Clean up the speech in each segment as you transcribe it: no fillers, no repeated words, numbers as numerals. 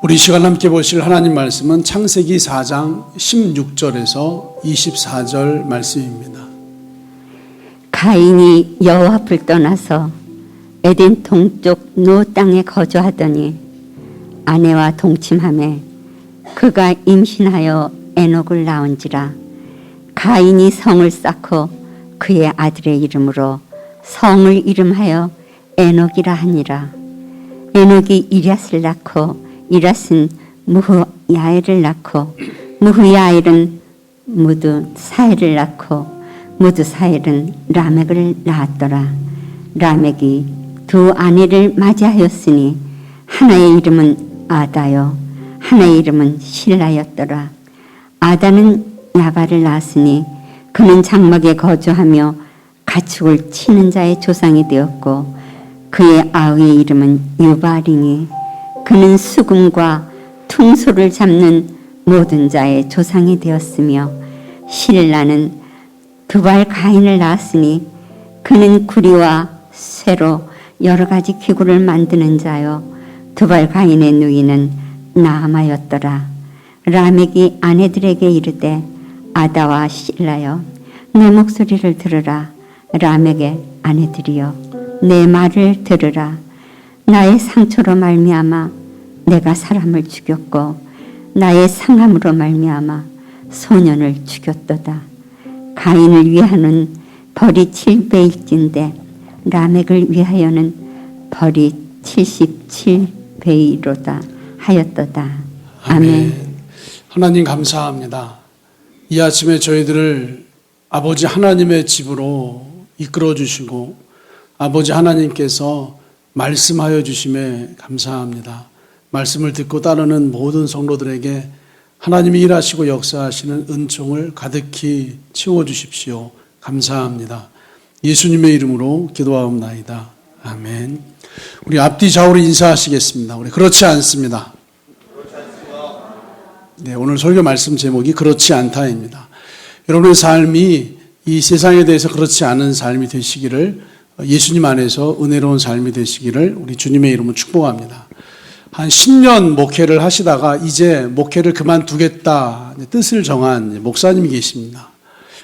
우리 시간 함께 보실 하나님 말씀은 창세기 4장 16절에서 24절 말씀입니다. 가인이 여호와 앞을 떠나서 에덴 동쪽 노 땅에 거주하더니 아내와 동침하매 그가 임신하여 에녹을 낳은지라. 가인이 성을 쌓고 그의 아들의 이름으로 성을 이름하여 에녹이라 하니라. 에녹이 이랴스를 낳고 이랴스는 무후야엘을 낳고 무후야엘은 무드사엘을 낳고 무드사엘은 라멕을 낳았더라. 라멕이 두 아내를 맞이하였으니 하나의 이름은 아다요 하나의 이름은 실라였더라. 아다는 야발을 낳았으니 그는 장막에 거주하며 가축을 치는 자의 조상이 되었고 그의 아우의 이름은 유바링이 그는 수금과 퉁소를 잡는 모든 자의 조상이 되었으며 실라는 두발 가인을 낳았으니 그는 구리와 쇠로 여러 가지 기구를 만드는 자요 두발 가인의 누이는 나아마였더라. 라멕이 아내들에게 이르되 아다와 실라여 내 목소리를 들으라. 라멕의 아내들이여 내 말을 들으라. 나의 상처로 말미암아 내가 사람을 죽였고 나의 상함으로 말미암아 소년을 죽였도다. 가인을 위하여는 벌이 7배일진데 라멕을 위하여는 벌이 77배이로다 하였도다. 아멘. 하나님 감사합니다. 이 아침에 저희들을 아버지 하나님의 집으로 이끌어 주시고 아버지 하나님께서 말씀하여 주심에 감사합니다. 말씀을 듣고 따르는 모든 성도들에게 하나님이 일하시고 역사하시는 은총을 가득히 채워주십시오. 감사합니다. 예수님의 이름으로 기도하옵나이다. 아멘. 우리 앞뒤 좌우로 인사하시겠습니다. 우리 그렇지 않습니다. 네, 오늘 설교 말씀 제목이 그렇지 않다입니다. 여러분의 삶이 이 세상에 대해서 그렇지 않은 삶이 되시기를, 예수님 안에서 은혜로운 삶이 되시기를 우리 주님의 이름으로 축복합니다. 한 10년 목회를 하시다가 이제 목회를 그만두겠다 뜻을 정한 목사님이 계십니다.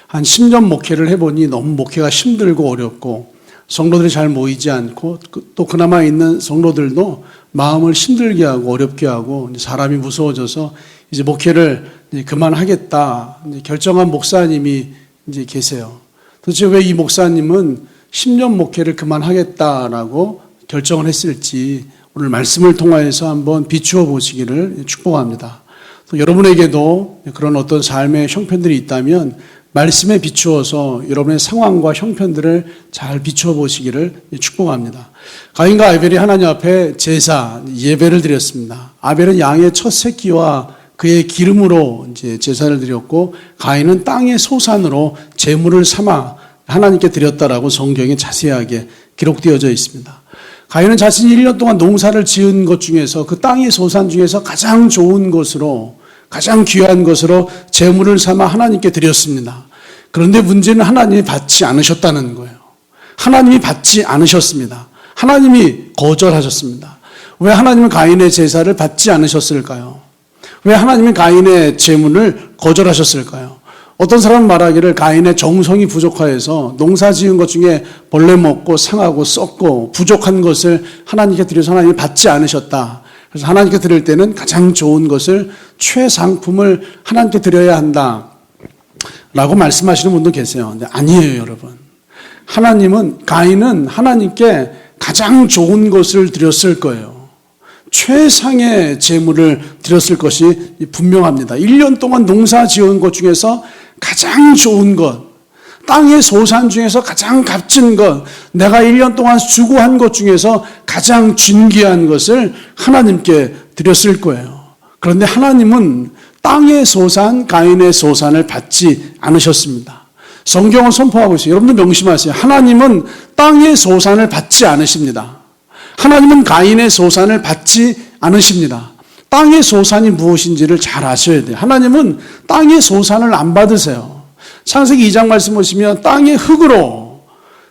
한 10년 목회를 해보니 너무 목회가 힘들고 어렵고 성도들이 잘 모이지 않고 또 그나마 있는 성도들도 마음을 힘들게 하고 어렵게 하고 사람이 무서워져서 이제 목회를 그만하겠다 결정한 목사님이 이제 계세요. 도대체 왜 이 목사님은 10년 목회를 그만하겠다라고 결정을 했을지 오늘 말씀을 통하여서 한번 비추어 보시기를 축복합니다. 또 여러분에게도 그런 어떤 삶의 형편들이 있다면 말씀에 비추어서 여러분의 상황과 형편들을 잘 비추어 보시기를 축복합니다. 가인과 아벨이 하나님 앞에 제사, 예배를 드렸습니다. 아벨은 양의 첫 새끼와 그의 기름으로 이제 제사를 드렸고 가인은 땅의 소산으로 제물을 삼아 하나님께 드렸다라고 성경에 자세하게 기록되어져 있습니다. 가인은 자신이 1년 동안 농사를 지은 것 중에서 그 땅의 소산 중에서 가장 좋은 것으로 가장 귀한 것으로 제물을 삼아 하나님께 드렸습니다. 그런데 문제는 하나님이 받지 않으셨다는 거예요. 하나님이 받지 않으셨습니다. 하나님이 거절하셨습니다. 왜 하나님은 가인의 제사를 받지 않으셨을까요? 왜 하나님은 가인의 제물을 거절하셨을까요? 어떤 사람은 말하기를 가인의 정성이 부족하여서 농사 지은 것 중에 벌레 먹고 상하고 썩고 부족한 것을 하나님께 드려서 하나님이 받지 않으셨다. 그래서 하나님께 드릴 때는 가장 좋은 것을 최상품을 하나님께 드려야 한다 라고 말씀하시는 분도 계세요. 근데 아니에요, 여러분. 가인은 하나님께 가장 좋은 것을 드렸을 거예요. 최상의 제물을 드렸을 것이 분명합니다. 1년 동안 농사 지은 것 중에서 가장 좋은 것, 땅의 소산 중에서 가장 값진 것, 내가 1년 동안 수고한 것 중에서 가장 존귀한 것을 하나님께 드렸을 거예요. 그런데 하나님은 땅의 소산, 가인의 소산을 받지 않으셨습니다. 성경은 선포하고 있어요. 여러분들 명심하세요. 하나님은 땅의 소산을 받지 않으십니다. 하나님은 가인의 소산을 받지 않으십니다. 땅의 소산이 무엇인지를 잘 아셔야 돼요. 하나님은 땅의 소산을 안 받으세요. 창세기 2장 말씀 보시면 땅의 흙으로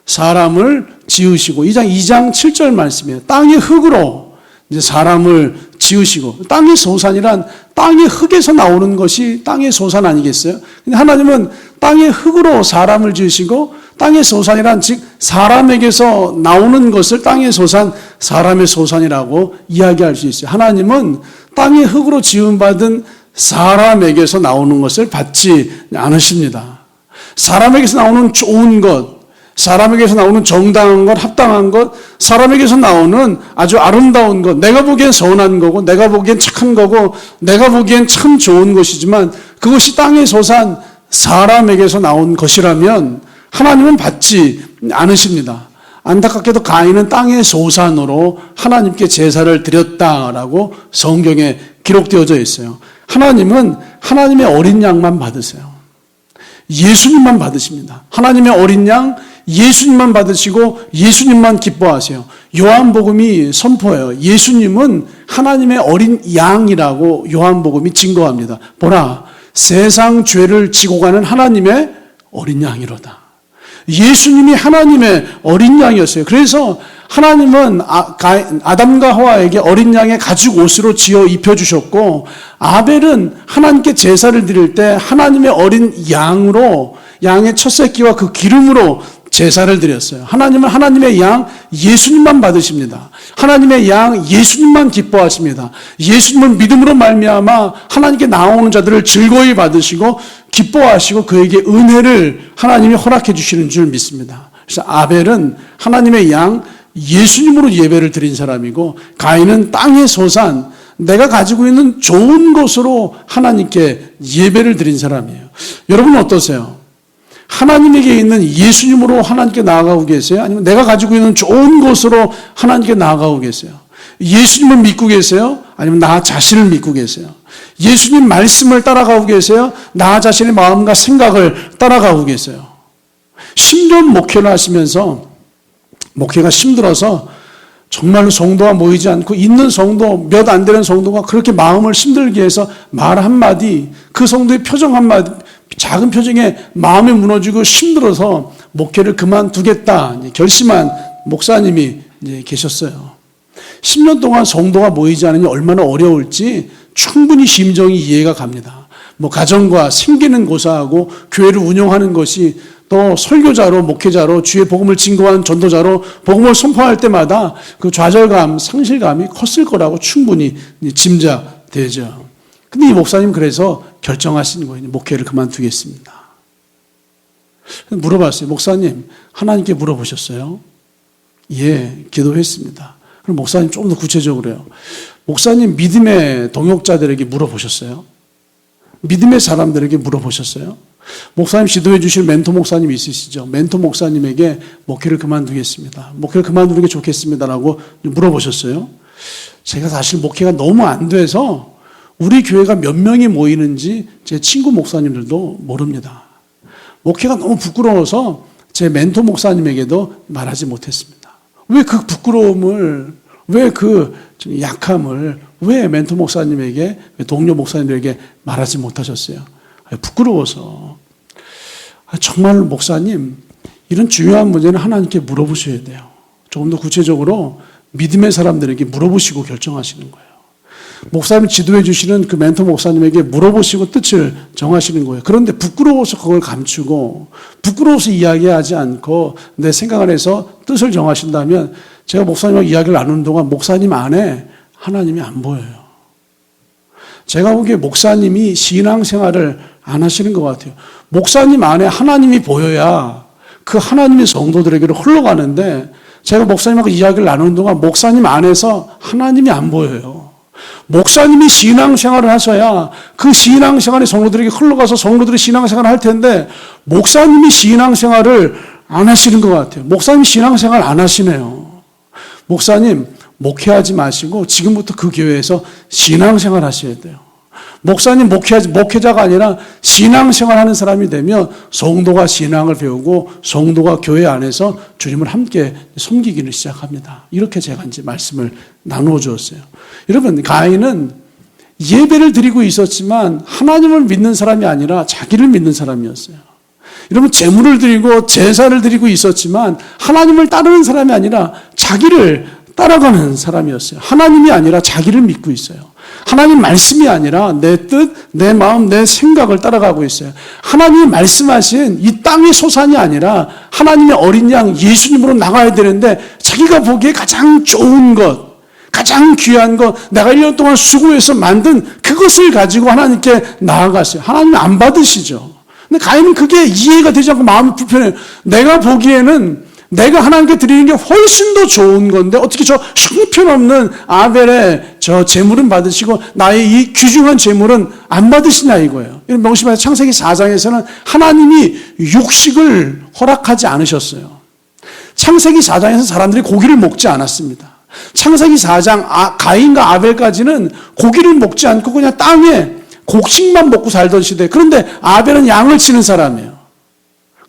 사람을 지으시고 2장 7절 말씀이에요. 땅의 흙으로 이제 사람을 지으시고, 땅의 소산이란 땅의 흙에서 나오는 것이 땅의 소산 아니겠어요? 근데 하나님은 땅의 흙으로 사람을 지으시고, 땅의 소산이란 즉 사람에게서 나오는 것을 땅의 소산, 사람의 소산이라고 이야기할 수 있어요. 하나님은 땅의 흙으로 지음받은 사람에게서 나오는 것을 받지 않으십니다. 사람에게서 나오는 좋은 것, 사람에게서 나오는 정당한 것, 합당한 것, 사람에게서 나오는 아주 아름다운 것, 내가 보기엔 선한 거고, 내가 보기엔 착한 거고, 내가 보기엔 참 좋은 것이지만 그것이 땅의 소산, 사람에게서 나온 것이라면 하나님은 받지 않으십니다. 안타깝게도 가인은 땅의 소산으로 하나님께 제사를 드렸다라고 성경에 기록되어져 있어요. 하나님은 하나님의 어린 양만 받으세요. 예수님만 받으십니다. 하나님의 어린 양, 예수님만 받으시고 예수님만 기뻐하세요. 요한복음이 선포해요. 예수님은 하나님의 어린 양이라고 요한복음이 증거합니다. 보라, 세상 죄를 지고 가는 하나님의 어린 양이로다. 예수님이 하나님의 어린 양이었어요. 그래서 하나님은 아담과 하와에게 어린 양의 가죽 옷으로 지어 입혀주셨고, 아벨은 하나님께 제사를 드릴 때 하나님의 어린 양으로, 양의 첫 새끼와 그 기름으로 제사를 드렸어요. 하나님은 하나님의 양 예수님만 받으십니다. 하나님의 양 예수님만 기뻐하십니다. 예수님은 믿음으로 말미암아 하나님께 나오는 자들을 즐거이 받으시고 기뻐하시고 그에게 은혜를 하나님이 허락해 주시는 줄 믿습니다. 그래서 아벨은 하나님의 양 예수님으로 예배를 드린 사람이고, 가인은 땅의 소산, 내가 가지고 있는 좋은 것으로 하나님께 예배를 드린 사람이에요. 여러분은 어떠세요? 하나님에게 있는 예수님으로 하나님께 나아가고 계세요? 아니면 내가 가지고 있는 좋은 것으로 하나님께 나아가고 계세요? 예수님을 믿고 계세요? 아니면 나 자신을 믿고 계세요? 예수님 말씀을 따라가고 계세요? 나 자신의 마음과 생각을 따라가고 계세요? 10년 목회를 하시면서 목회가 힘들어서 정말로 성도가 모이지 않고, 있는 성도 몇 안 되는 성도가 그렇게 마음을 힘들게 해서 말 한마디, 그 성도의 표정 한마디, 작은 표정에 마음이 무너지고 힘들어서 목회를 그만두겠다 결심한 목사님이 계셨어요. 10년 동안 성도가 모이지 않으니 얼마나 어려울지 충분히 심정이 이해가 갑니다. 가정과 생계는 고사하고 교회를 운영하는 것이, 또 설교자로, 목회자로, 주의 복음을 증거한 전도자로 복음을 선포할 때마다 그 좌절감, 상실감이 컸을 거라고 충분히 짐작되죠. 근데 이 목사님 그래서 결정하신 거예요. 목회를 그만두겠습니다. 물어봤어요. 목사님, 하나님께 물어보셨어요? 예, 기도했습니다. 그럼 목사님 조금 더 구체적으로요. 목사님 믿음의 동역자들에게 물어보셨어요? 믿음의 사람들에게 물어보셨어요? 목사님 지도해 주실 멘토 목사님 있으시죠? 멘토 목사님에게 목회를 그만두겠습니다. 목회를 그만두는 게 좋겠습니다라고 물어보셨어요? 제가 사실 목회가 너무 안 돼서 우리 교회가 몇 명이 모이는지 제 친구 목사님들도 모릅니다. 목회가 너무 부끄러워서 제 멘토 목사님에게도 말하지 못했습니다. 왜 그 부끄러움을, 왜 그 약함을 왜 멘토 목사님에게, 동료 목사님들에게 말하지 못하셨어요? 부끄러워서. 정말 목사님, 이런 중요한 문제는 하나님께 물어보셔야 돼요. 조금 더 구체적으로 믿음의 사람들에게 물어보시고 결정하시는 거예요. 목사님 지도해 주시는 그 멘토 목사님에게 물어보시고 뜻을 정하시는 거예요. 그런데 부끄러워서 그걸 감추고, 부끄러워서 이야기하지 않고 내 생각 안에서 뜻을 정하신다면, 제가 목사님하고 이야기를 나누는 동안 목사님 안에 하나님이 안 보여요. 제가 보기에 목사님이 신앙생활을 안 하시는 것 같아요. 목사님 안에 하나님이 보여야 그 하나님의 성도들에게로 흘러가는데, 제가 목사님하고 이야기를 나누는 동안 목사님 안에서 하나님이 안 보여요. 목사님이 신앙생활을 하셔야 그 신앙생활이 성도들에게 흘러가서 성도들이 신앙생활을 할 텐데, 목사님이 신앙생활을 안 하시는 것 같아요. 목사님이 신앙생활 안 하시네요. 목사님, 목회하지 마시고 지금부터 그 교회에서 신앙생활 하셔야 돼요. 목사님 목회자가 아니라 신앙생활 하는 사람이 되면 성도가 신앙을 배우고 성도가 교회 안에서 주님을 함께 섬기기를 시작합니다. 이렇게 제가 이제 말씀을 나누어 주었어요. 여러분, 가인은 예배를 드리고 있었지만 하나님을 믿는 사람이 아니라 자기를 믿는 사람이었어요. 여러분, 제물을 드리고 제사를 드리고 있었지만 하나님을 따르는 사람이 아니라 자기를 따라가는 사람이었어요. 하나님이 아니라 자기를 믿고 있어요. 하나님 말씀이 아니라 내 뜻, 내 마음, 내 생각을 따라가고 있어요. 하나님이 말씀하신 이 땅의 소산이 아니라 하나님의 어린 양 예수님으로 나가야 되는데 자기가 보기에 가장 좋은 것, 가장 귀한 것, 내가 1년 동안 수고해서 만든 그것을 가지고 하나님께 나아갔어요. 하나님이 안 받으시죠. 근데 가인은 그게 이해가 되지 않고 마음이 불편해요. 내가 보기에는 내가 하나님께 드리는 게 훨씬 더 좋은 건데 어떻게 저 형편없는 아벨의 저 제물은 받으시고 나의 이 귀중한 제물은 안 받으시냐 이거예요. 이런 명심하세요. 창세기 4장에서는 하나님이 육식을 허락하지 않으셨어요. 창세기 4장에서 사람들이 고기를 먹지 않았습니다. 창세기 4장 가인과 아벨까지는 고기를 먹지 않고 그냥 땅에 곡식만 먹고 살던 시대. 그런데 아벨은 양을 치는 사람이에요.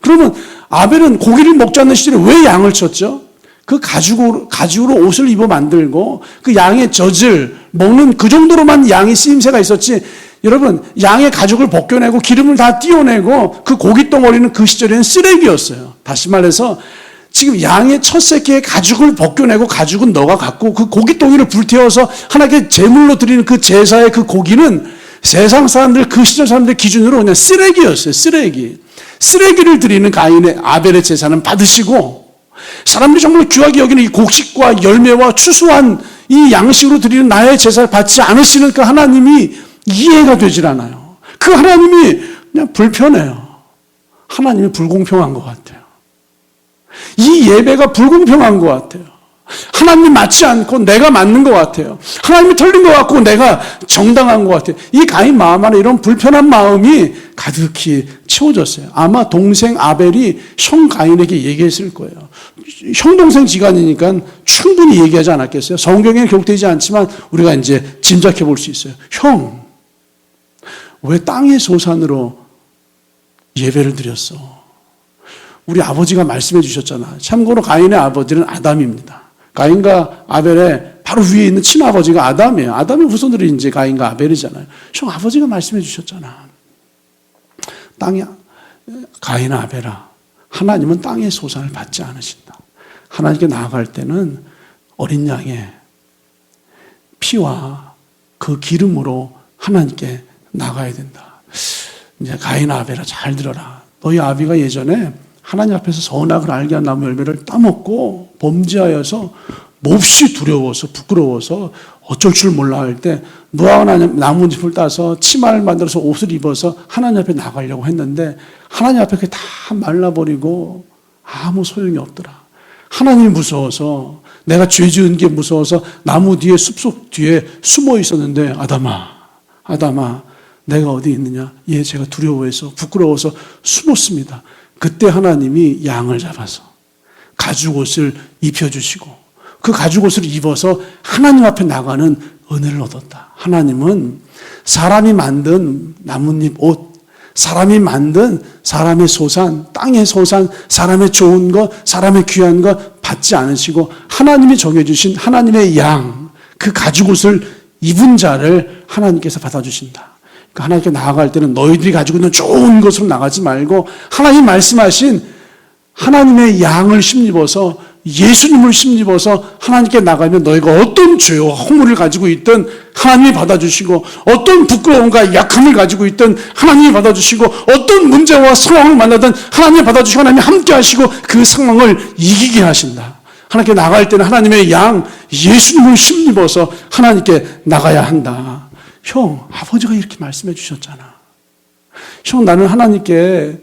그러면 아벨은 고기를 먹지 않는 시절에 왜 양을 쳤죠? 그 가죽으로 옷을 입어 만들고 그 양의 젖을 먹는 그 정도로만 양이 쓰임새가 있었지. 여러분, 양의 가죽을 벗겨내고 기름을 다 띄어내고 그 고기 덩어리는 그 시절에는 쓰레기였어요. 다시 말해서 지금 양의 첫 새끼의 가죽을 벗겨내고 가죽은 너가 갖고 그 고기 덩이를 불태워서 하나님께 제물로 드리는 그 제사의 그 고기는 세상 사람들, 그 시절 사람들 기준으로 그냥 쓰레기였어요. 쓰레기를 드리는 가인의 아벨의 제사는 받으시고 사람들이 정말 귀하게 여기는 이 곡식과 열매와 추수한 이 양식으로 드리는 나의 제사를 받지 않으시는 그 하나님이 이해가 되질 않아요. 그 하나님이 그냥 불편해요. 하나님이 불공평한 것 같아요. 이 예배가 불공평한 것 같아요. 하나님 맞지 않고 내가 맞는 것 같아요. 하나님이 틀린 것 같고 내가 정당한 것 같아요. 이 가인 마음 안에 이런 불편한 마음이 가득히 채워졌어요. 아마 동생 아벨이 형 가인에게 얘기했을 거예요. 형 동생 지간이니까 충분히 얘기하지 않았겠어요? 성경에 기록되지 않지만 우리가 이제 짐작해 볼 수 있어요. 형, 왜 땅의 소산으로 예배를 드렸어? 우리 아버지가 말씀해 주셨잖아. 참고로 가인의 아버지는 아담입니다. 가인과 아벨의 바로 위에 있는 친아버지가 아담이에요. 아담의 후손들이 이제 가인과 아벨이잖아요. 형 아버지가 말씀해 주셨잖아. 가인 아벨아, 하나님은 땅의 소산을 받지 않으신다. 하나님께 나아갈 때는 어린 양의 피와 그 기름으로 하나님께 나가야 된다. 이제 가인 아벨아 잘 들어라. 너희 아비가 예전에 하나님 앞에서 선악을 알게 한 나무 열매를 따먹고 범죄하여서 몹시 두려워서 부끄러워서 어쩔 줄 몰라 할 때 노아가 나뭇잎을 따서 치마를 만들어서 옷을 입어서 하나님 앞에 나가려고 했는데 하나님 앞에 그게 다 말라버리고 아무 소용이 없더라. 하나님이 무서워서 내가 죄 지은 게 무서워서 나무 뒤에 숲속 뒤에 숨어 있었는데 아담아 내가 어디 있느냐? 예, 제가 두려워해서 부끄러워서 숨었습니다. 그때 하나님이 양을 잡아서 가죽옷을 입혀주시고 그 가죽옷을 입어서 하나님 앞에 나가는 은혜를 얻었다. 하나님은 사람이 만든 나뭇잎 옷, 사람이 만든 사람의 소산, 땅의 소산, 사람의 좋은 것, 사람의 귀한 것 받지 않으시고 하나님이 정해주신 하나님의 양, 그 가죽옷을 입은 자를 하나님께서 받아주신다. 하나님께 나아갈 때는 너희들이 가지고 있는 좋은 것으로 나가지 말고 하나님 말씀하신 하나님의 양을 심입어서 예수님을 심입어서 하나님께 나가면 너희가 어떤 죄와 허물을 가지고 있든 하나님이 받아주시고 어떤 부끄러움과 약함을 가지고 있든 하나님이 받아주시고 어떤 문제와 상황을 만나든 하나님이 받아주시고 하나님이 함께 하시고 그 상황을 이기게 하신다. 하나님께 나갈 때는 하나님의 양 예수님을 심입어서 하나님께 나가야 한다. 형, 아버지가 이렇게 말씀해 주셨잖아. 형, 나는 하나님께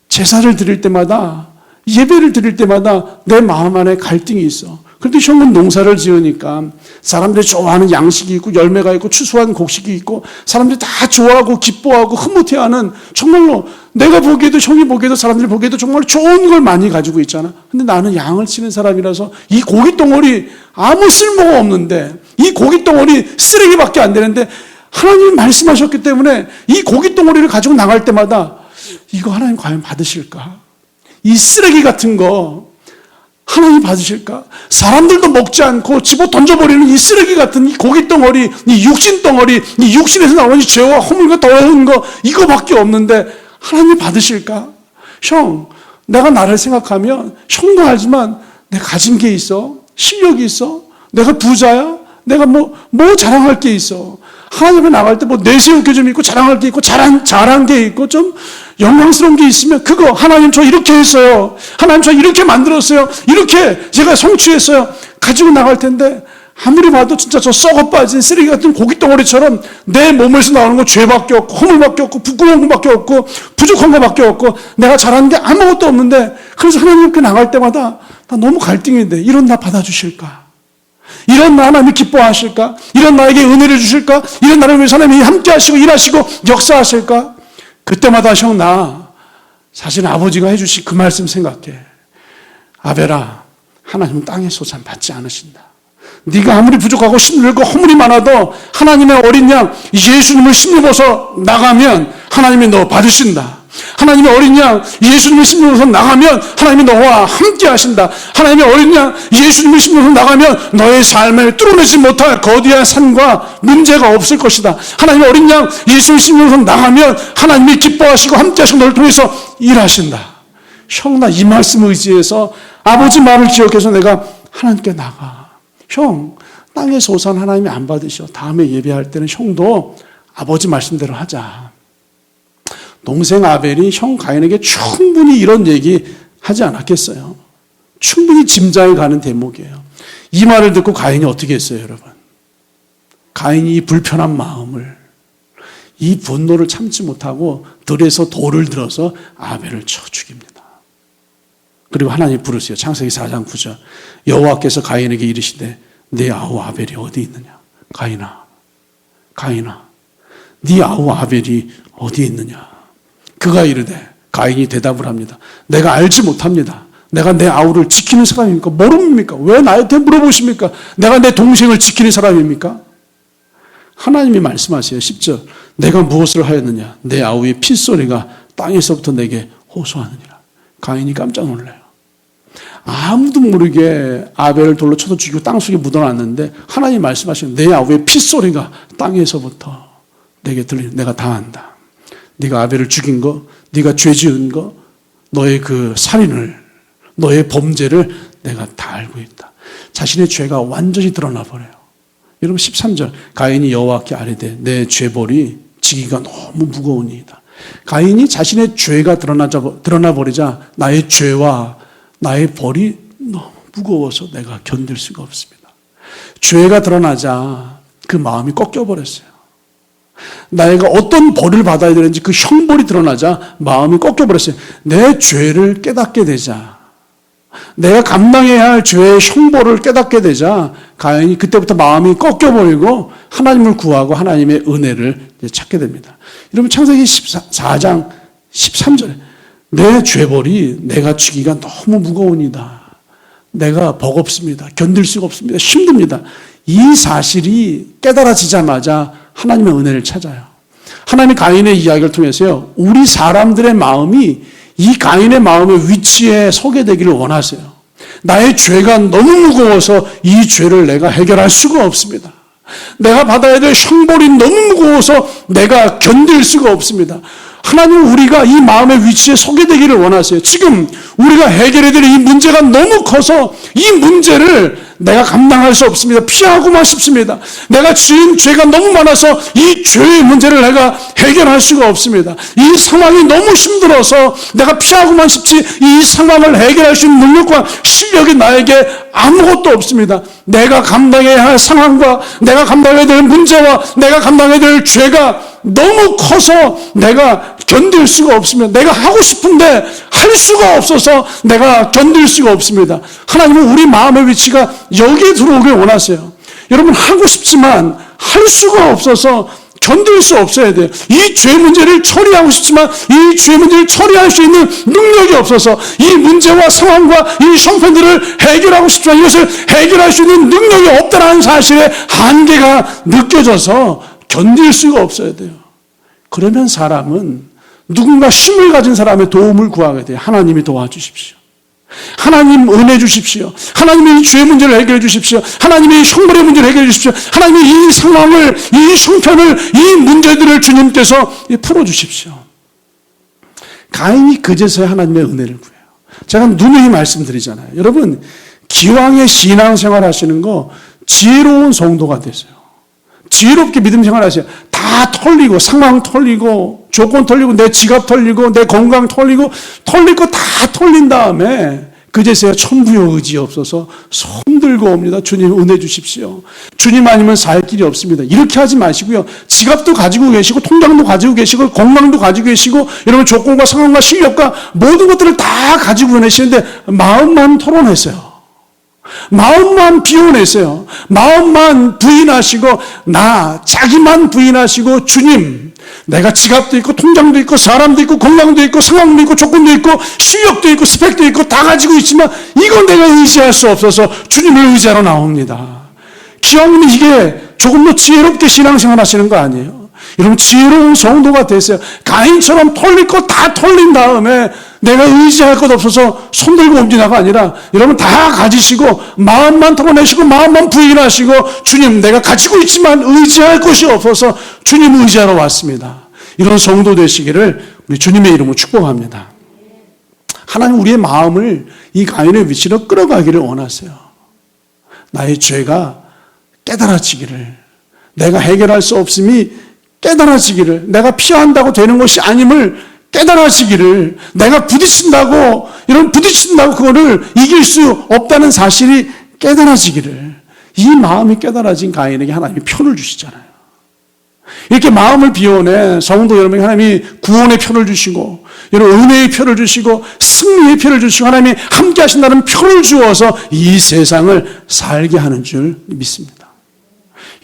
제사를 드릴 때마다 예배를 드릴 때마다 내 마음 안에 갈등이 있어. 그런데 형은 농사를 지으니까 사람들이 좋아하는 양식이 있고 열매가 있고 추수한 곡식이 있고 사람들이 다 좋아하고 기뻐하고 흐뭇해하는 정말로 내가 보기에도 형이 보기에도 사람들이 보기에도 정말 좋은 걸 많이 가지고 있잖아. 근데 나는 양을 치는 사람이라서 이 고기 덩어리 아무 쓸모가 없는데 이 고기 덩어리 쓰레기밖에 안 되는데 하나님이 말씀하셨기 때문에 이 고기 덩어리를 가지고 나갈 때마다 이거 하나님 과연 받으실까? 이 쓰레기 같은 거 하나님 받으실까? 사람들도 먹지 않고 집어 던져버리는 이 쓰레기 같은 이 고기 덩어리, 이 육신 덩어리, 이 육신에서 나오는 죄와 허물과 더러운 거 이거밖에 없는데 하나님 받으실까? 형, 내가 나를 생각하면 형도 알지만 내가 가진 게 있어? 실력이 있어? 내가 부자야? 내가 뭐 자랑할 게 있어? 하나님 앞에 나갈 때 뭐 내세울 게 좀 있고 자랑할 게 있고 잘한 게 있고 좀 영광스러운 게 있으면 그거 하나님 저 이렇게 했어요. 하나님 저 이렇게 만들었어요. 이렇게 제가 성취했어요. 가지고 나갈 텐데 아무리 봐도 진짜 저 썩어 빠진 쓰레기 같은 고깃덩어리처럼 내 몸에서 나오는 거 죄밖에 없고 허물밖에 없고 부끄러운 것밖에 없고 부족한 것밖에 없고 내가 잘하는 게 아무것도 없는데 그래서 하나님께 나갈 때마다 나 너무 갈등인데 이런 나 받아주실까? 이런 나 하나님이 기뻐하실까? 이런 나에게 은혜를 주실까? 이런 나를 위해서 하나님이 함께 하시고 일하시고 역사하실까? 그때마다 형 나 사실 아버지가 해주신 그 말씀 생각해. 아벨아, 하나님은 땅의 소산 받지 않으신다. 네가 아무리 부족하고 힘들고 허물이 많아도 하나님의 어린 양 예수님을 힘입어서 나가면 하나님이 너 받으신다. 하나님의 어린 양 예수님을 힘입어서 나가면 하나님이 너와 함께 하신다. 하나님의 어린 양 예수님을 힘입어서 나가면 너의 삶을 뚫어내지 못할 거대한 산과 문제가 없을 것이다. 하나님의 어린 양 예수님을 힘입어서 나가면 하나님이 기뻐하시고 함께 하시고 너를 통해서 일하신다. 형, 나 이 말씀 의지해서 아버지 말을 기억해서 내가 하나님께 나가. 형, 땅에서 오산 하나님이 안 받으셔. 다음에 예배할 때는 형도 아버지 말씀대로 하자. 동생 아벨이 형 가인에게 충분히 이런 얘기 하지 않았겠어요? 충분히 짐작이 가는 대목이에요. 이 말을 듣고 가인이 어떻게 했어요, 여러분? 가인이 이 불편한 마음을, 이 분노를 참지 못하고 들에서 돌을 들어서 아벨을 쳐 죽입니다. 그리고 하나님 부르세요. 창세기 4장 9절. 여호와께서 가인에게 이르시되 네 아우 아벨이 어디 있느냐? 가인아, 네 아우 아벨이 어디 있느냐? 그가 이르되, 가인이 대답을 합니다. 내가 알지 못합니다. 내가 내 아우를 지키는 사람입니까? 모릅니까? 왜 나한테 물어보십니까? 내가 내 동생을 지키는 사람입니까? 하나님이 말씀하세요. 10절. 내가 무엇을 하였느냐? 내 아우의 핏소리가 땅에서부터 내게 호소하느니라. 가인이 깜짝 놀라요. 아무도 모르게 아벨을 돌로 쳐서 죽이고 땅속에 묻어놨는데 하나님이 말씀하시는 내 아우의 핏소리가 땅에서부터 내게 들리는, 내가 다 안다. 네가 아벨을 죽인 거, 네가 죄 지은 거, 너의 그 살인을, 너의 범죄를 내가 다 알고 있다. 자신의 죄가 완전히 드러나 버려요. 여러분 13절. 가인이 여호와께 아뢰되 내 죄벌이 지기가 너무 무거우니이다. 가인이 자신의 죄가 드러나 버리자 나의 죄와 나의 벌이 너무 무거워서 내가 견딜 수가 없습니다. 죄가 드러나자 그 마음이 꺾여버렸어요. 내가 어떤 벌을 받아야 되는지 그 형벌이 드러나자 마음이 꺾여버렸어요. 내 죄를 깨닫게 되자, 내가 감당해야 할 죄의 형벌을 깨닫게 되자 가인이 그때부터 마음이 꺾여버리고 하나님을 구하고 하나님의 은혜를 찾게 됩니다. 여러분 창세기 14장 13절에 내 죄벌이 내가 지기가 너무 무거우니다. 내가 버겁습니다. 견딜 수가 없습니다. 힘듭니다. 이 사실이 깨달아지자마자 하나님의 은혜를 찾아요. 하나님이 가인의 이야기를 통해서요, 우리 사람들의 마음이 이 가인의 마음의 위치에 서게 되기를 원하세요. 나의 죄가 너무 무거워서 이 죄를 내가 해결할 수가 없습니다. 내가 받아야 될 형벌이 너무 무거워서 내가 견딜 수가 없습니다. 하나님은 우리가 이 마음의 위치에 서게 되기를 원하세요. 지금 우리가 해결해야 될 이 문제가 너무 커서 이 문제를 내가 감당할 수 없습니다. 피하고만 싶습니다. 내가 지은 죄가 너무 많아서 이 죄의 문제를 내가 해결할 수가 없습니다. 이 상황이 너무 힘들어서 내가 피하고만 싶지 이 상황을 해결할 수 있는 능력과 실력이 나에게 아무것도 없습니다. 내가 감당해야 할 상황과 내가 감당해야 될 문제와 내가 감당해야 될 죄가 너무 커서 내가 견딜 수가 없습니다. 내가 하고 싶은데 할 수가 없어서 내가 견딜 수가 없습니다. 하나님은 우리 마음의 위치가 여기에 들어오길 원하세요. 여러분 하고 싶지만 할 수가 없어서 견딜 수 없어야 돼요. 이 죄 문제를 처리하고 싶지만 이 죄 문제를 처리할 수 있는 능력이 없어서 이 문제와 상황과 이 형편들을 해결하고 싶지만 이것을 해결할 수 있는 능력이 없다는 사실에 한계가 느껴져서 견딜 수가 없어야 돼요. 그러면 사람은 누군가 힘을 가진 사람의 도움을 구하게 돼요. 하나님이 도와주십시오. 하나님 은혜 주십시오. 하나님이 이 죄 문제를 해결해 주십시오. 하나님이 형벌의 문제를 해결해 주십시오. 하나님이 이 상황을, 이 형편을, 이 문제들을 주님께서 풀어주십시오. 가인이 그제서야 하나님의 은혜를 구해요. 제가 누누이 말씀드리잖아요. 여러분 기왕에 신앙생활 하시는 거 지혜로운 성도가 되세요. 지혜롭게 믿음 생활하세요. 다 털리고, 상황 털리고, 조건 털리고, 내 지갑 털리고, 내 건강 털리고, 털릴 거 다 털린 다음에 그제서야 천부여 의지 없어서 손 들고 옵니다. 주님 은혜 주십시오. 주님 아니면 살 길이 없습니다. 이렇게 하지 마시고요. 지갑도 가지고 계시고, 통장도 가지고 계시고, 건강도 가지고 계시고, 여러분 조건과 상황과 실력과 모든 것들을 다 가지고 계시는데 마음만 털어냈어요. 마음만 비워내세요. 마음만 부인하시고, 자기만 부인하시고, 주님, 내가 지갑도 있고, 통장도 있고, 사람도 있고, 건강도 있고, 상황도 있고, 조건도 있고, 실력도 있고, 스펙도 있고, 다 가지고 있지만, 이건 내가 의지할 수 없어서 주님을 의지하러 나옵니다. 기왕이면 이게 조금 더 지혜롭게 신앙생활 하시는 거 아니에요? 여러분, 지혜로운 성도가 되세요. 가인처럼 털릴 거 다 털린 다음에 내가 의지할 것 없어서 손들고 옮기나가 아니라 여러분 다 가지시고 마음만 털어내시고 마음만 부인하시고 주님 내가 가지고 있지만 의지할 것이 없어서 주님 의지하러 왔습니다. 이런 성도 되시기를 우리 주님의 이름으로 축복합니다. 하나님 우리의 마음을 이 가인의 위치로 끌어가기를 원하세요. 나의 죄가 깨달아지기를, 내가 해결할 수 없음이 깨달아지기를, 내가 피한다고 되는 것이 아님을 깨달아지기를, 내가 부딪힌다고 그거를 이길 수 없다는 사실이 깨달아지기를, 이 마음이 깨달아진 가인에게 하나님이 표를 주시잖아요. 이렇게 마음을 비워내 성도 여러분에게 하나님이 구원의 표를 주시고, 여러분 은혜의 표를 주시고, 승리의 표를 주시고, 하나님이 함께 하신다는 표를 주어서 이 세상을 살게 하는 줄 믿습니다.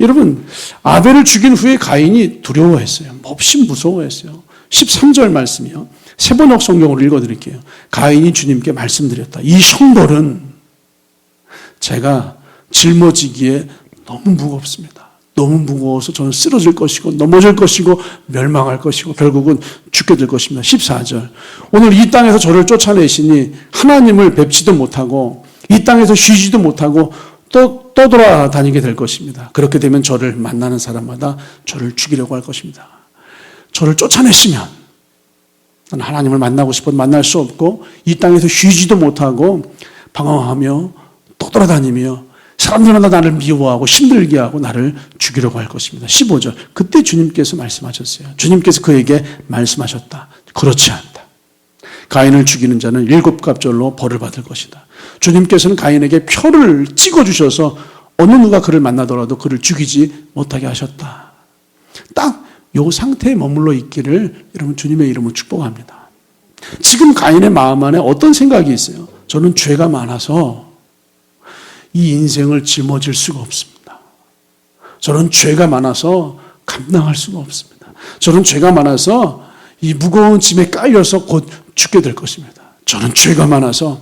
여러분, 아벨을 죽인 후에 가인이 두려워했어요. 몹시 무서워했어요. 13절 말씀이요. 세번역 성경으로 읽어드릴게요. 가인이 주님께 말씀드렸다. 이 형벌은 제가 짊어지기에 너무 무겁습니다. 너무 무거워서 저는 쓰러질 것이고 넘어질 것이고 멸망할 것이고 결국은 죽게 될 것입니다. 14절. 오늘 이 땅에서 저를 쫓아내시니 하나님을 뵙지도 못하고 이 땅에서 쉬지도 못하고 또 떠돌아다니게 될 것입니다. 그렇게 되면 저를 만나는 사람마다 저를 죽이려고 할 것입니다. 저를 쫓아내시면 나는 하나님을 만나고 싶어도 만날 수 없고 이 땅에서 쉬지도 못하고 방황하며 떠돌아다니며 사람들마다 나를 미워하고 힘들게 하고 나를 죽이려고 할 것입니다. 15절. 그때 주님께서 말씀하셨어요. 주님께서 그에게 말씀하셨다. 그렇지 않다. 가인을 죽이는 자는 7갑절로 벌을 받을 것이다. 주님께서는 가인에게 표를 찍어주셔서 어느 누가 그를 만나더라도 그를 죽이지 못하게 하셨다. 딱 이 상태에 머물러 있기를 여러분 주님의 이름으로 축복합니다. 지금 가인의 마음 안에 어떤 생각이 있어요? 저는 죄가 많아서 이 인생을 짊어질 수가 없습니다. 저는 죄가 많아서 감당할 수가 없습니다. 저는 죄가 많아서 이 무거운 짐에 깔려서 곧 죽게 될 것입니다. 저는 죄가 많아서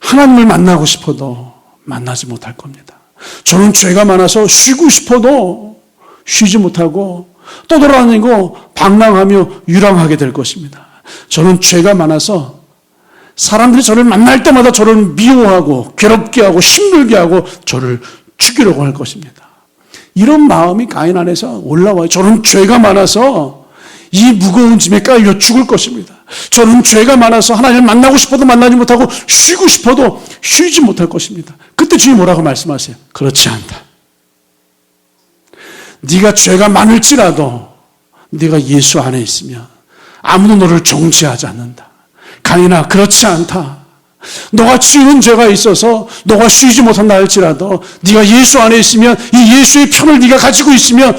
하나님을 만나고 싶어도 만나지 못할 겁니다. 저는 죄가 많아서 쉬고 싶어도 쉬지 못하고 떠돌아다니고 방랑하며 유랑하게 될 것입니다. 저는 죄가 많아서 사람들이 저를 만날 때마다 저를 미워하고 괴롭게 하고 힘들게 하고 저를 죽이려고 할 것입니다. 이런 마음이 가인 안에서 올라와요. 저는 죄가 많아서 이 무거운 짐에 깔려 죽을 것입니다. 저는 죄가 많아서 하나님을 만나고 싶어도 만나지 못하고 쉬고 싶어도 쉬지 못할 것입니다. 그때 주님 뭐라고 말씀하세요? 그렇지 않다. 네가 죄가 많을지라도 네가 예수 안에 있으면 아무도 너를 정죄하지 않는다. 가인아, 그렇지 않다. 너가 지은 죄가 있어서 너가 쉬지 못한다 할지라도 네가 예수 안에 있으면 이 예수의 편을 네가 가지고 있으면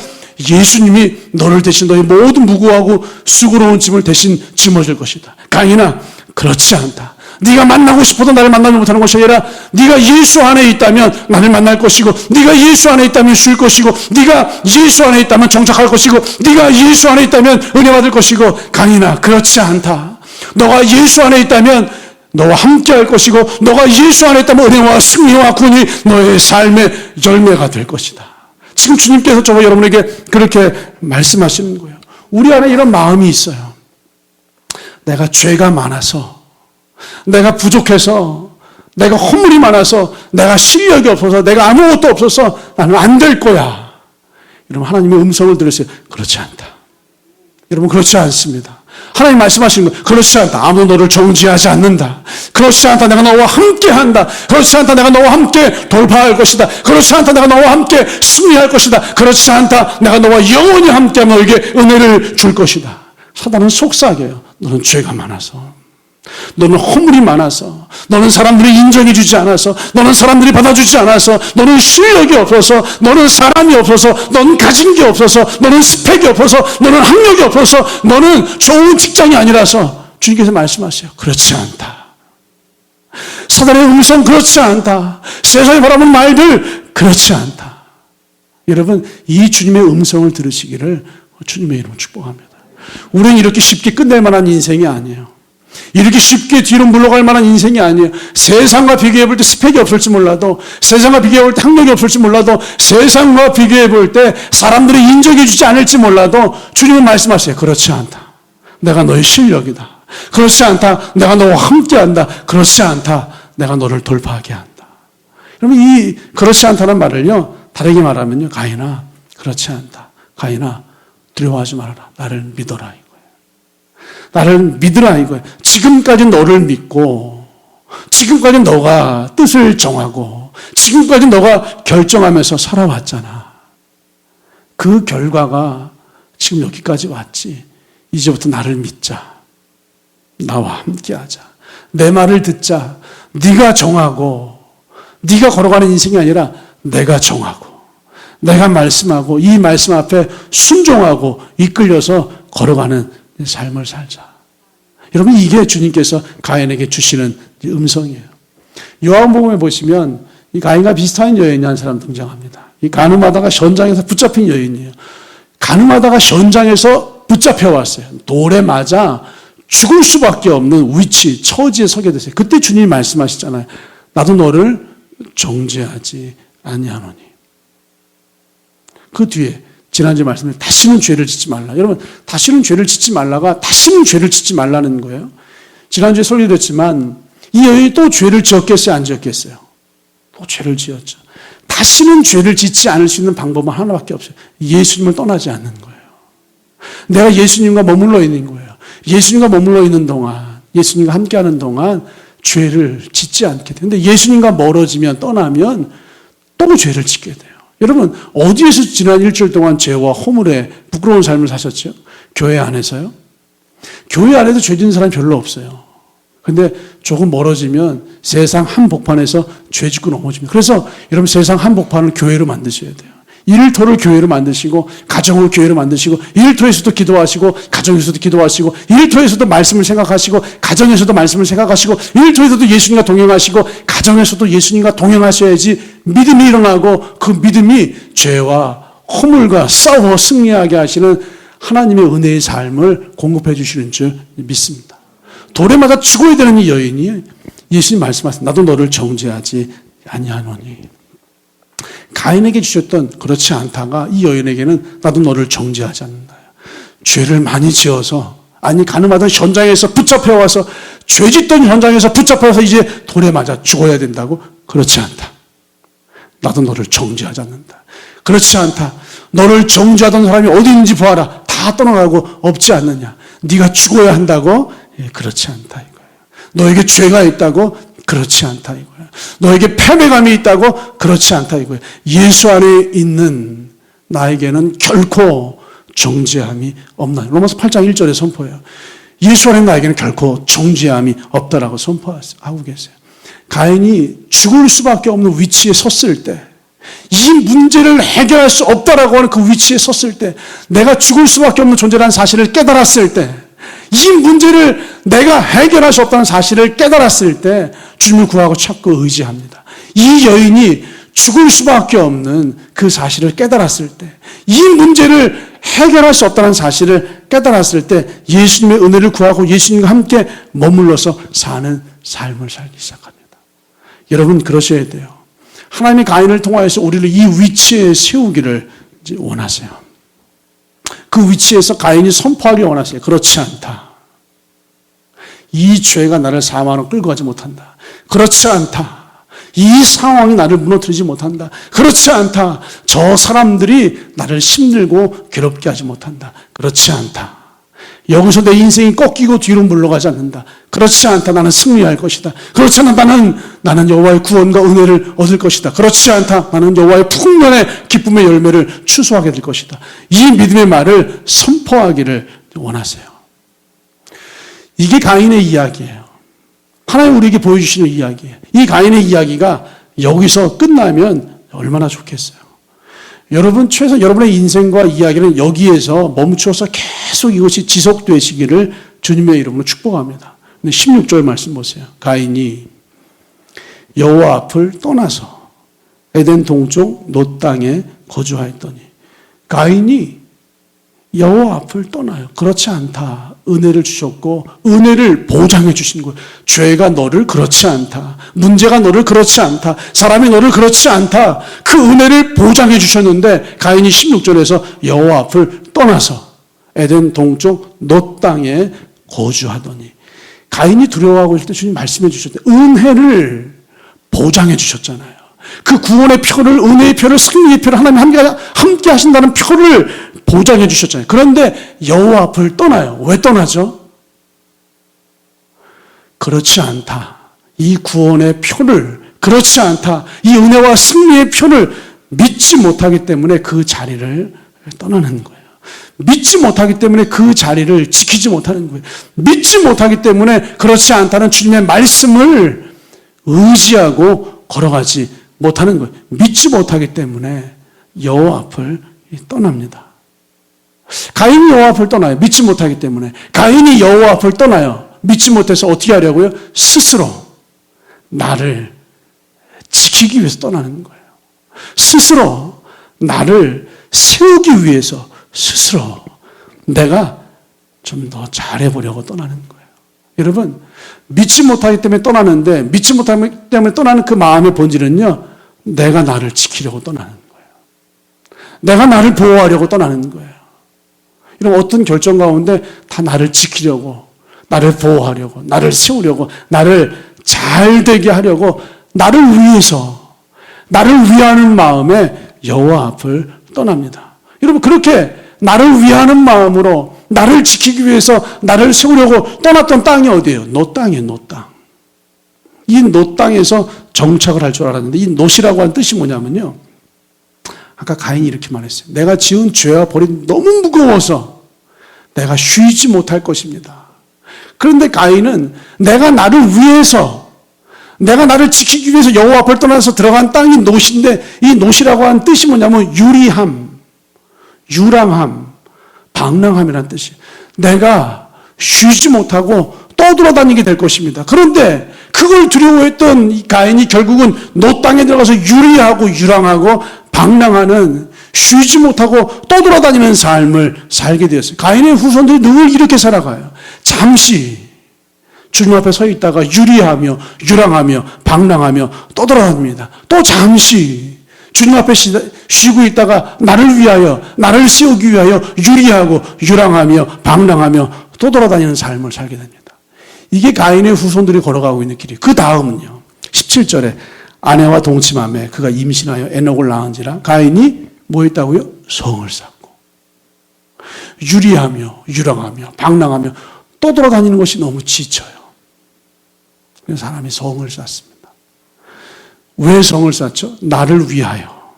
예수님이 너를 대신 너의 모든 무고하고 수고로운 짐을 대신 짊어질 것이다. 가인아, 그렇지 않다. 네가 만나고 싶어도 나를 만나지 못하는 것이 아니라 네가 예수 안에 있다면 나를 만날 것이고 네가 예수 안에 있다면 쉴 것이고 네가 예수 안에 있다면 정착할 것이고 네가 예수 안에 있다면 은혜 받을 것이고 가인아, 그렇지 않다. 너가 예수 안에 있다면 너와 함께 할 것이고 너가 예수 안에 있다면 은혜와 승리와 구원이 너의 삶의 열매가 될 것이다. 지금 주님께서 저와 여러분에게 그렇게 말씀하시는 거예요. 우리 안에 이런 마음이 있어요. 내가 죄가 많아서, 내가 부족해서, 내가 허물이 많아서, 내가 실력이 없어서, 내가 아무것도 없어서 나는 안 될 거야. 여러분, 하나님의 음성을 들으세요. 그렇지 않다. 여러분, 그렇지 않습니다. 하나님 말씀하시는 거예요. 그렇지 않다. 아무도 너를 정죄하지 않는다. 그렇지 않다. 내가 너와 함께한다. 그렇지 않다. 내가 너와 함께 돌파할 것이다. 그렇지 않다. 내가 너와 함께 승리할 것이다. 그렇지 않다. 내가 너와 영원히 함께하며 너에게 은혜를 줄 것이다. 사단은 속삭여요. 너는 죄가 많아서, 너는 허물이 많아서, 너는 사람들이 인정해 주지 않아서, 너는 사람들이 받아주지 않아서, 너는 실력이 없어서, 너는 사람이 없어서, 너는 가진 게 없어서, 너는 스펙이 없어서, 너는 학력이 없어서, 너는 좋은 직장이 아니라서. 주님께서 말씀하세요. 그렇지 않다. 사단의 음성 그렇지 않다. 세상이 바라보는 말들 그렇지 않다. 여러분, 이 주님의 음성을 들으시기를 주님의 이름으로 축복합니다. 우리는 이렇게 쉽게 끝낼 만한 인생이 아니에요. 이렇게 쉽게 뒤로 물러갈 만한 인생이 아니에요. 세상과 비교해 볼 때 스펙이 없을지 몰라도, 세상과 비교해 볼 때 학력이 없을지 몰라도, 세상과 비교해 볼 때 사람들이 인정해 주지 않을지 몰라도 주님은 말씀하세요. 그렇지 않다. 내가 너의 실력이다. 그렇지 않다. 내가 너와 함께한다. 그렇지 않다. 내가 너를 돌파하게 한다. 그러면 이 그렇지 않다는 말을요, 다르게 말하면요, 가인아 그렇지 않다. 가인아 두려워하지 말아라. 나를 믿어라 이거예요. 나를 믿으라 이거예요. 지금까지 너를 믿고, 지금까지 너가 뜻을 정하고, 지금까지 너가 결정하면서 살아왔잖아. 그 결과가 지금 여기까지 왔지. 이제부터 나를 믿자. 나와 함께하자. 내 말을 듣자. 네가 정하고, 네가 걸어가는 인생이 아니라 내가 정하고, 내가 말씀하고, 이 말씀 앞에 순종하고 이끌려서 걸어가는 삶을 살자. 여러분, 이게 주님께서 가인에게 주시는 음성이에요. 요한복음에 보시면 이 가인과 비슷한 여인이 한 사람 등장합니다. 이 가늠하다가 현장에서 붙잡힌 여인이에요. 가늠하다가 현장에서 붙잡혀 왔어요. 돌에 맞아 죽을 수밖에 없는 위치, 처지에 서게 됐어요. 그때 주님이 말씀하시잖아요. 나도 너를 정죄하지 아니하노니. 그 뒤에 지난주에 말씀드린 다시는 죄를 짓지 말라. 여러분, 다시는 죄를 짓지 말라가 다시는 죄를 짓지 말라는 거예요. 지난주에 설교드렸지만 이 여인이 또 죄를 지었겠어요? 안 지었겠어요? 또 죄를 지었죠. 다시는 죄를 짓지 않을 수 있는 방법은 하나밖에 없어요. 예수님을 떠나지 않는 거예요. 내가 예수님과 머물러 있는 거예요. 예수님과 머물러 있는 동안, 예수님과 함께하는 동안 죄를 짓지 않게 돼요. 근데 예수님과 멀어지면, 떠나면 또 죄를 짓게 돼요. 여러분, 어디에서 지난 일주일 동안 죄와 허물에 부끄러운 삶을 사셨죠? 교회 안에서요? 교회 안에도 죄 짓는 사람이 별로 없어요. 근데 조금 멀어지면 세상 한복판에서 죄 짓고 넘어집니다. 그래서 여러분, 세상 한복판을 교회로 만드셔야 돼요. 일터를 교회로 만드시고, 가정을 교회로 만드시고, 일터에서도 기도하시고, 가정에서도 기도하시고, 일터에서도 말씀을 생각하시고, 가정에서도 말씀을 생각하시고, 일터에서도 예수님과 동행하시고, 가정에서도 예수님과 동행하셔야지 믿음이 일어나고, 그 믿음이 죄와 허물과 싸워 승리하게 하시는 하나님의 은혜의 삶을 공급해 주시는 줄 믿습니다. 돌에 맞아 죽어야 되는 이 여인이 예수님 말씀하셨습니다. 나도 너를 정죄하지 아니하노니. 가인에게 주셨던 그렇지 않다가 이 여인에게는 나도 너를 정죄하지 않는다. 죄를 많이 지어서, 아니 가늠하던 현장에서 붙잡혀와서, 죄 짓던 현장에서 붙잡혀서 이제 돌에 맞아 죽어야 된다고? 그렇지 않다. 나도 너를 정죄하지 않는다. 그렇지 않다. 너를 정죄하던 사람이 어디 있는지 보아라. 다 떠나가고 없지 않느냐. 네가 죽어야 한다고? 예, 그렇지 않다 이거예요. 너에게 죄가 있다고? 그렇지 않다 이거예요. 너에게 패배감이 있다고? 그렇지 않다 이거예요. 예수 안에 있는 나에게는 결코 정죄함이 없나요? 로마서 8장 1절에 선포해요. 예수 안에 나에게는 결코 정죄함이 없다라고 선포하고 계세요. 가인이 죽을 수밖에 없는 위치에 섰을 때, 이 문제를 해결할 수 없다라고 하는 그 위치에 섰을 때, 내가 죽을 수밖에 없는 존재라는 사실을 깨달았을 때, 이 문제를 내가 해결할 수 없다는 사실을 깨달았을 때 주님을 구하고 찾고 의지합니다. 이 여인이 죽을 수밖에 없는 그 사실을 깨달았을 때, 이 문제를 해결할 수 없다는 사실을 깨달았을 때 예수님의 은혜를 구하고 예수님과 함께 머물러서 사는 삶을 살기 시작합니다. 여러분, 그러셔야 돼요. 하나님이 가인을 통하여서 우리를 이 위치에 세우기를 원하세요. 그 위치에서 가인이 선포하기 원하세요. 그렇지 않다. 이 죄가 나를 사망으로 끌고 가지 못한다. 그렇지 않다. 이 상황이 나를 무너뜨리지 못한다. 그렇지 않다. 저 사람들이 나를 힘들고 괴롭게 하지 못한다. 그렇지 않다. 여기서 내 인생이 꺾이고 뒤로 물러가지 않는다. 그렇지 않다. 나는 승리할 것이다. 그렇지 않다. 나는 여호와의 구원과 은혜를 얻을 것이다. 그렇지 않다. 나는 여호와의 풍년의 기쁨의 열매를 추수하게 될 것이다. 이 믿음의 말을 선포하기를 원하세요. 이게 가인의 이야기예요. 하나님 우리에게 보여주시는 이야기예요. 이 가인의 이야기가 여기서 끝나면 얼마나 좋겠어요. 여러분, 최소 여러분의 인생과 이야기는 여기에서 멈추어서 계속 이것이 지속되시기를 주님의 이름으로 축복합니다. 근데 16절 말씀 보세요. 가인이 여호와 앞을 떠나서 에덴 동쪽 놋 땅에 거주하였더니, 가인이 여호와 앞을 떠나요. 그렇지 않다. 은혜를 주셨고 은혜를 보장해 주신 거예요. 죄가 너를 그렇지 않다. 문제가 너를 그렇지 않다. 사람이 너를 그렇지 않다. 그 은혜를 보장해 주셨는데 가인이 16절에서 여호와 앞을 떠나서 에덴 동쪽 놋 땅에 거주하더니, 가인이 두려워하고 있을 때 주님 말씀해 주셨대. 은혜를 보장해 주셨잖아요. 그 구원의 표를, 은혜의 표를, 승리의 표를 하나님 함께 하신다는 표를 보장해 주셨잖아요. 그런데 여호와 앞을 떠나요. 왜 떠나죠? 그렇지 않다. 이 구원의 표를, 그렇지 않다. 이 은혜와 승리의 표를 믿지 못하기 때문에 그 자리를 떠나는 거예요. 믿지 못하기 때문에 그 자리를 지키지 못하는 거예요. 믿지 못하기 때문에 그렇지 않다는 주님의 말씀을 의지하고 걸어가지 못하는 거예요. 믿지 못하기 때문에 여호와 앞을 떠납니다. 가인이 여호와 앞을 떠나요. 믿지 못하기 때문에. 가인이 여호와 앞을 떠나요. 믿지 못해서 어떻게 하려고요? 스스로 나를 지키기 위해서 떠나는 거예요. 스스로 나를 세우기 위해서 스스로 내가 좀 더 잘해보려고 떠나는 거예요. 여러분, 믿지 못하기 때문에 떠나는데, 믿지 못하기 때문에 떠나는 그 마음의 본질은요, 내가 나를 지키려고 떠나는 거예요. 내가 나를 보호하려고 떠나는 거예요. 이런 어떤 결정 가운데 다 나를 지키려고, 나를 보호하려고, 나를 세우려고, 나를 잘되게 하려고, 나를 위해서, 나를 위하는 마음에 여호와 앞을 떠납니다. 여러분, 그렇게 나를 위하는 마음으로 나를 지키기 위해서 나를 세우려고 떠났던 땅이 어디예요? 놋 땅이에요. 놋 땅. 이 놋 땅에서 정착을 할 줄 알았는데, 이 놋이라고 한 뜻이 뭐냐면요, 아까 가인이 이렇게 말했어요. 내가 지은 죄와 벌이 너무 무거워서 내가 쉬지 못할 것입니다. 그런데 가인은 내가 나를 위해서, 내가 나를 지키기 위해서 여호와 앞을 떠나서 들어간 땅이 놋인데, 이 놋이라고 한 뜻이 뭐냐면 유리함, 유랑함, 방랑함이라는 뜻이에요. 내가 쉬지 못하고 떠돌아다니게 될 것입니다. 그런데 그걸 두려워했던 이 가인이 결국은 놋 땅에 들어가서 유리하고 유랑하고 방랑하는, 쉬지 못하고 떠돌아다니는 삶을 살게 되었어요. 가인의 후손들이 늘 이렇게 살아가요. 잠시 주님 앞에 서 있다가 유리하며 유랑하며 방랑하며 떠돌아다닙니다. 또 잠시 주님 앞에 쉬고 있다가 나를 위하여, 나를 세우기 위하여 유리하고 유랑하며 방랑하며 떠돌아다니는 삶을 살게 됩니다. 이게 가인의 후손들이 걸어가고 있는 길이에요. 그 다음은요, 17절에 아내와 동침하며 그가 임신하여 에녹을 낳은지라. 가인이 뭐 했다고요? 성을 쌓고 유리하며 유랑하며 방랑하며 떠돌아다니는 것이 너무 지쳐요. 그래서 사람이 성을 쌓습니다. 왜 성을 쌓죠? 나를 위하여,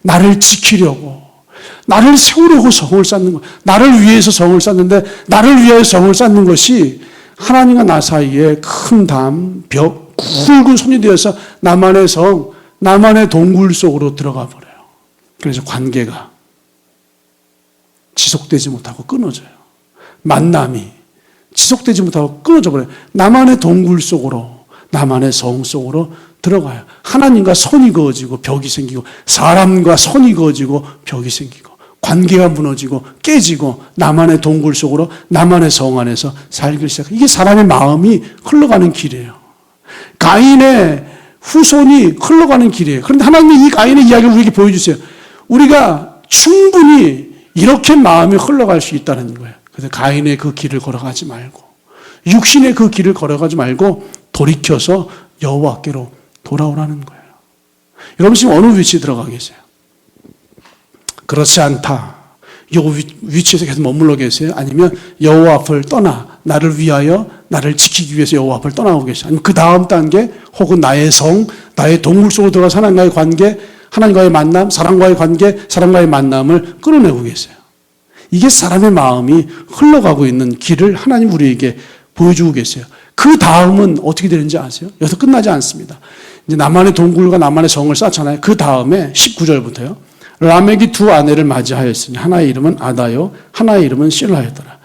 나를 지키려고, 나를 세우려고 성을 쌓는 거. 나를 위해서 성을 쌓는데, 나를 위하여 성을 쌓는 것이 하나님과 나 사이에 큰 담, 벽, 굵은 손이 되어서 나만의 성, 나만의 동굴 속으로 들어가 버려요. 그래서 관계가 지속되지 못하고 끊어져요. 만남이 지속되지 못하고 끊어져 버려요. 나만의 동굴 속으로, 나만의 성 속으로 들어가요. 하나님과 선이 그어지고 벽이 생기고, 사람과 선이 그어지고 벽이 생기고, 관계가 무너지고 깨지고, 나만의 동굴 속으로, 나만의 성 안에서 살기 시작해요. 이게 사람의 마음이 흘러가는 길이에요. 가인의 후손이 흘러가는 길이에요. 그런데 하나님이 이 가인의 이야기를 우리에게 보여주세요. 우리가 충분히 이렇게 마음이 흘러갈 수 있다는 거예요. 그래서 가인의 그 길을 걸어가지 말고, 육신의 그 길을 걸어가지 말고 돌이켜서 여호와께로 돌아오라는 거예요. 여러분 지금 어느 위치에 들어가 계세요? 그렇지 않다. 여호와 위치에서 계속 머물러 계세요? 아니면 여호와 앞을 떠나 나를 위하여 나를 지키기 위해서 여호와 앞을 떠나고 계세요? 아니면 그 다음 단계 혹은 나의 성, 나의 동물 속으로 들어가서 하나님과의 관계, 하나님과의 만남, 사람과의 관계, 사람과의 만남을 끌어내고 계세요. 이게 사람의 마음이 흘러가고 있는 길을 하나님 우리에게 보여주고 계세요. 그 다음은 어떻게 되는지 아세요? 여기서 끝나지 않습니다. 이제 나만의 동굴과 나만의 성을 쌓잖아요. 그 다음에 19절부터요. 라멕이 두 아내를 맞이하였으니 하나의 이름은 아다요, 하나의 이름은 실라였더라.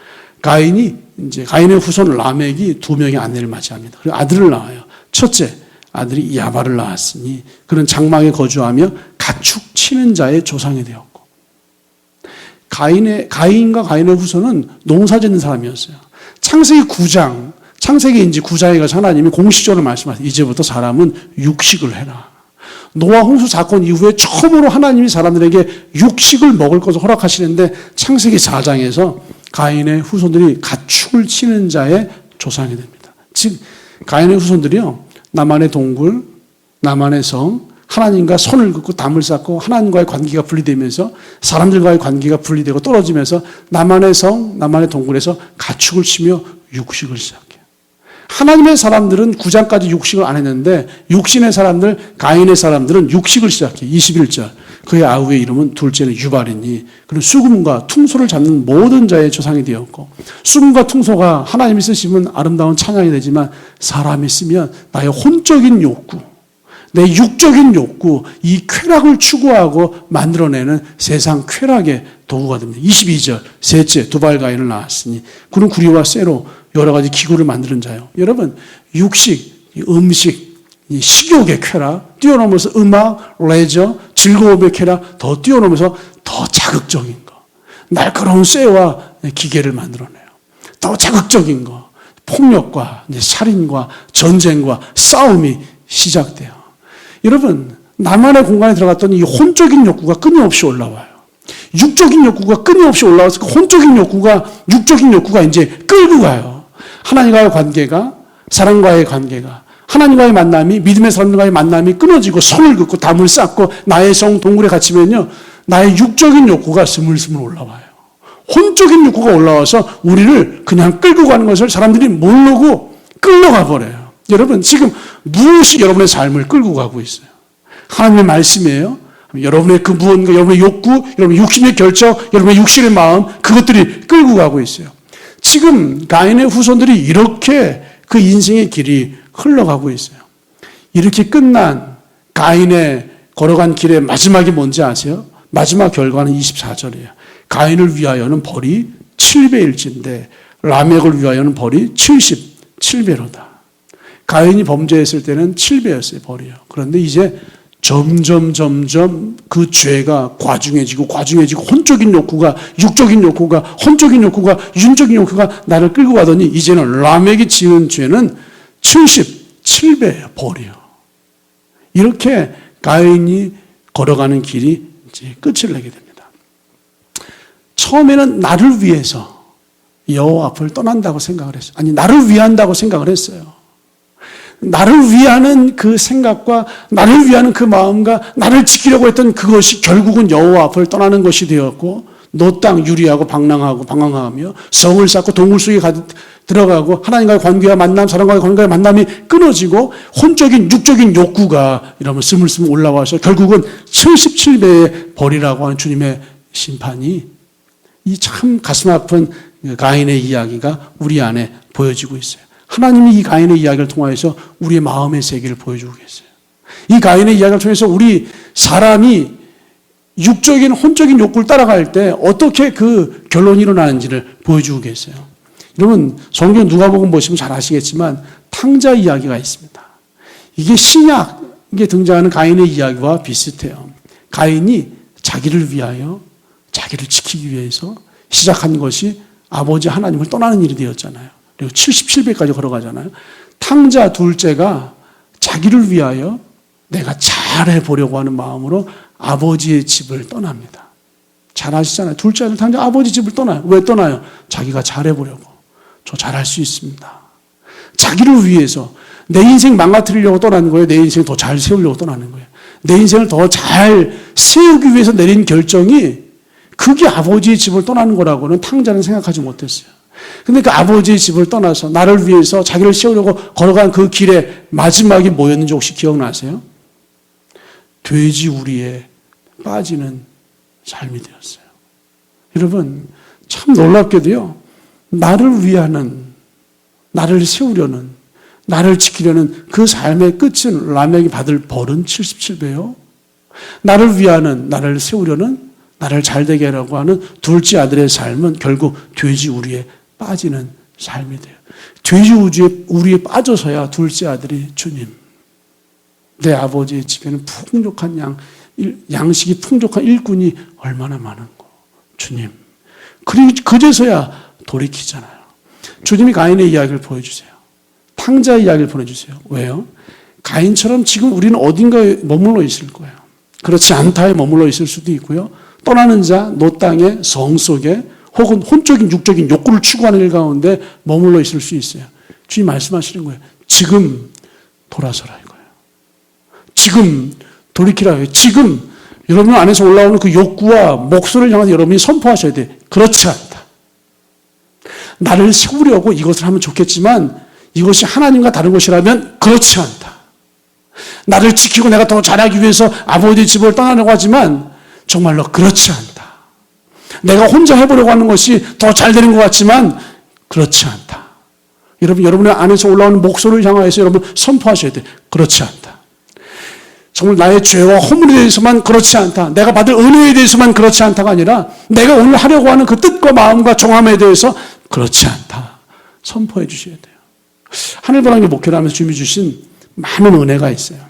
가인의 후손 라멕이 두 명의 아내를 맞이합니다. 그리고 아들을 낳아요. 첫째 아들이 야발을 낳았으니 그는 장막에 거주하며 가축 치는 자의 조상이 되었고, 가인과 가인의 후손은 농사 짓는 사람이었어요. 창세기 9장, 창세기 9장에 가서 하나님이 공식적으로 말씀하세요. 이제부터 사람은 육식을 해라. 노아 홍수 사건 이후에 처음으로 하나님이 사람들에게 육식을 먹을 것을 허락하시는데 창세기 4장에서 가인의 후손들이 가축을 치는 자의 조상이 됩니다. 즉 가인의 후손들이요, 나만의 동굴, 나만의 성, 하나님과 손을 긋고 담을 쌓고 하나님과의 관계가 분리되면서 사람들과의 관계가 분리되고 떨어지면서 나만의 성, 나만의 동굴에서 가축을 치며 육식을 시작해요. 하나님의 사람들은 9장까지 육식을 안 했는데 육신의 사람들, 가인의 사람들은 육식을 시작해요. 21절. 그의 아우의 이름은 둘째는 유발이니 그는 수금과 퉁소를 잡는 모든 자의 조상이 되었고, 수금과 퉁소가 하나님이 쓰시면 아름다운 찬양이 되지만 사람이 쓰면 나의 혼적인 욕구, 내 육적인 욕구, 이 쾌락을 추구하고 만들어내는 세상 쾌락의 도구가 됩니다. 22절. 셋째 두발가인을 낳았으니 그는 구리와 쇠로 여러 가지 기구를 만드는 자요. 여러분, 육식, 음식, 이 식욕의 쾌락 뛰어넘어서 음악, 레저, 즐거움의 쾌락 더 뛰어넘어서 더 자극적인 거, 날카로운 쇠와 기계를 만들어내요. 더 자극적인 거, 폭력과 살인과 전쟁과 싸움이 시작돼요. 여러분, 나만의 공간에 들어갔더니 이 혼적인 욕구가 끊임없이 올라와요. 육적인 욕구가 끊임없이 올라와서 그 혼적인 욕구가, 육적인 욕구가 이제 끌고 가요. 하나님과의 관계가, 사람과의 관계가, 하나님과의 만남이, 믿음의 사람들과의 만남이 끊어지고 손을 긋고 담을 쌓고 나의 성 동굴에 갇히면요, 나의 육적인 욕구가 스물스물 올라와요. 혼적인 욕구가 올라와서 우리를 그냥 끌고 가는 것을 사람들이 모르고 끌려가 버려요. 여러분, 지금 무엇이 여러분의 삶을 끌고 가고 있어요? 하나님의 말씀이에요? 여러분의 그 무언가, 여러분의 욕구, 여러분의 육신의 결정, 여러분의 육신의 마음, 그것들이 끌고 가고 있어요. 지금 가인의 후손들이 이렇게 그 인생의 길이 흘러가고 있어요. 이렇게 끝난 가인의 걸어간 길의 마지막이 뭔지 아세요? 마지막 결과는 24절이에요. 가인을 위하여는 벌이 7배일진데 라멕을 위하여는 벌이 77배로다. 가인이 범죄했을 때는 7배였어요, 벌이요. 그런데 이제 점점 그 죄가 과중해지고 혼적인 욕구가, 육적인 욕구가, 혼적인 욕구가, 윤적인 욕구가 나를 끌고 가더니 이제는 라멕이 지은 죄는 77배예요, 벌이요. 이렇게 가인이 걸어가는 길이 이제 끝을 내게 됩니다. 처음에는 나를 위해서 여호와 앞을 떠난다고 생각을 했어요. 아니, 나를 위한다고 생각을 했어요. 나를 위하는 그 생각과 나를 위하는 그 마음과 나를 지키려고 했던 그것이 결국은 여호와 앞을 떠나는 것이 되었고, 노 땅 유리하고 방황하며 성을 쌓고 동굴 속에 들어가고 하나님과의 관계와 만남, 사람과의 관계와 만남이 끊어지고 혼적인 육적인 욕구가 이러면 스물스물 올라와서 결국은 77배의 벌이라고 하는 주님의 심판이, 이 참 가슴 아픈 가인의 이야기가 우리 안에 보여지고 있어요. 하나님이 이 가인의 이야기를 통해서 우리의 마음의 세계를 보여주고 계세요. 이 가인의 이야기를 통해서 우리 사람이 육적인 혼적인 욕구를 따라갈 때 어떻게 그 결론이 일어나는지를 보여주고 계세요. 여러분, 성경 누가복음 보시면 잘 아시겠지만 탕자 이야기가 있습니다. 이게 신약에 등장하는 가인의 이야기와 비슷해요. 가인이 자기를 위하여, 자기를 지키기 위해서 시작한 것이 아버지 하나님을 떠나는 일이 되었잖아요. 그리고 77배까지 걸어가잖아요. 탕자 둘째가 자기를 위하여 내가 잘해보려고 하는 마음으로 아버지의 집을 떠납니다. 잘 아시잖아요. 둘째 아들 탕자 아버지 집을 떠나요. 왜 떠나요? 자기가 잘해보려고. 저 잘할 수 있습니다. 자기를 위해서 내 인생 망가뜨리려고 떠나는 거예요. 내 인생 더 잘 세우려고 떠나는 거예요. 내 인생을 더 잘 세우기 위해서 내린 결정이 그게 아버지의 집을 떠나는 거라고는 탕자는 생각하지 못했어요. 근데 그 아버지의 집을 떠나서 나를 위해서 자기를 세우려고 걸어간 그 길의 마지막이 뭐였는지 혹시 기억나세요? 돼지 우리에 빠지는 삶이 되었어요. 여러분, 참 놀랍게도요, 나를 위하는, 나를 세우려는, 나를 지키려는 그 삶의 끝은 라멕이 받을 벌은 77배요. 나를 위하는, 나를 세우려는, 나를 잘되게 하려고 하는 둘째 아들의 삶은 결국 돼지 우리에 빠지는 삶이 돼요. 돼지 우리에 빠져서야 둘째 아들이 주님, 내 아버지의 집에는 풍족한 양식이 풍족한 일꾼이 얼마나 많은고 주님. 그제서야 돌이키잖아요. 주님이 가인의 이야기를 보여주세요. 탕자의 이야기를 보내주세요. 왜요? 가인처럼 지금 우리는 어딘가에 머물러 있을 거예요. 그렇지 않다에 머물러 있을 수도 있고요. 떠나는 자, 노 땅의 성 속에 혹은 혼적인 육적인 욕구를 추구하는 일 가운데 머물러 있을 수 있어요. 주님 말씀하시는 거예요. 지금 돌아서라 이거예요. 지금 돌이키라 해요. 지금 여러분 안에서 올라오는 그 욕구와 목소리를 향해서 여러분이 선포하셔야 돼요. 그렇지 않다. 나를 세우려고 이것을 하면 좋겠지만 이것이 하나님과 다른 것이라면 그렇지 않다. 나를 지키고 내가 더 잘하기 위해서 아버지 집을 떠나려고 하지만 정말로 그렇지 않다. 내가 혼자 해보려고 하는 것이 더 잘 되는 것 같지만 그렇지 않다. 여러분, 여러분의 안에서 올라오는 목소리를 향해서 여러분 선포하셔야 돼요. 그렇지 않다. 정말 나의 죄와 허물에 대해서만 그렇지 않다. 내가 받을 은혜에 대해서만 그렇지 않다가 아니라 내가 오늘 하려고 하는 그 뜻과 마음과 정함에 대해서 그렇지 않다. 선포해 주셔야 돼요. 하늘바람의 목회를 하면서 주님이 주신 많은 은혜가 있어요.